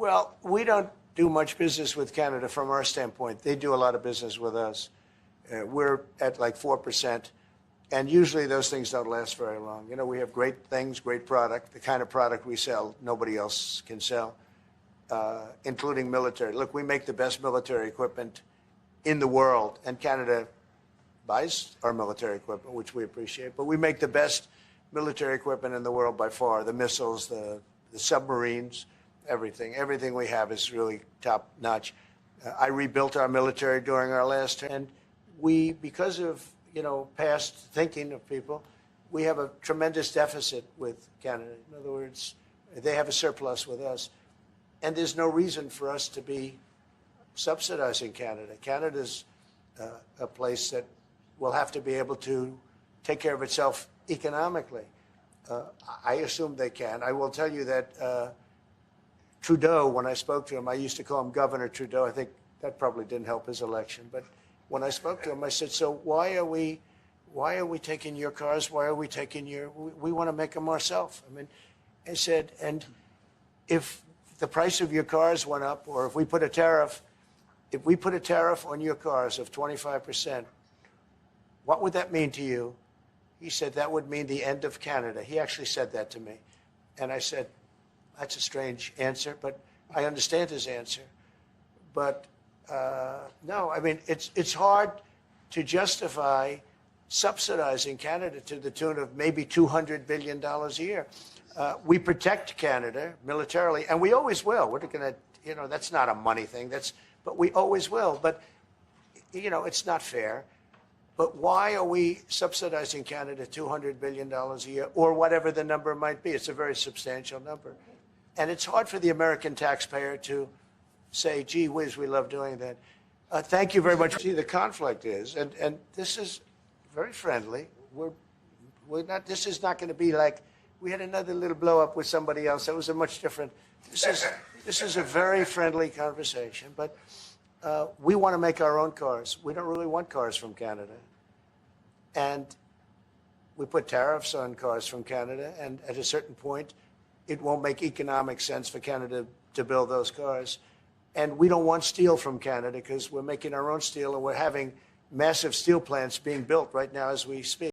Well, we don't do much business with Canada from our standpoint. They do a lot of business with us. We're at like 4%, and usually those things don't last very long. You know, we have great things, great product. The kind of product we sell, nobody else can sell, including military. Look, we make the best military equipment in the world, and Canada buys our military equipment, which we appreciate. But we make the best military equipment in the world by far. The missiles, the submarines, everything. Everything we have is really top notch. I rebuilt our military during our last term, and we, because of, you know, past thinking of people, we have a tremendous deficit with Canada. In other words, they have a surplus with us. And there's no reason for us to be subsidizing Canada. Canada's a place that will have to be able to take care of itself economically. I assume they can. I will tell you that Trudeau, when I spoke to him, I used to call him Governor Trudeau. I think that probably didn't help his election. But when I spoke to him, I said, so why are we taking your cars? Why are we taking your, we want to make them ourselves. I mean, I said, and if the price of your cars went up, or if we put a tariff on your cars of 25%, what would that mean to you? He said, that would mean the end of Canada. He actually said that to me. And I said, that's a strange answer, but I understand his answer. But no, I mean, it's hard to justify subsidizing Canada to the tune of maybe $200 billion a year. We protect Canada militarily, and we always will. We're going to, you know, that's not a money thing. But we always will. But, you know, it's not fair. But why are we subsidizing Canada $200 billion a year, or whatever the number might be? It's a very substantial number. And it's hard for the American taxpayer to say, gee whiz, we love doing that. Thank you very much. See, the conflict is, and this is very friendly. We're not, this is not going to be like, we had another little blow up with somebody else. That was a much different, this is a very friendly conversation. But we want to make our own cars. We don't really want cars from Canada. And we put tariffs on cars from Canada, and at a certain point, it won't make economic sense for Canada to build those cars. And we don't want steel from Canada because we're making our own steel, and we're having massive steel plants being built right now as we speak.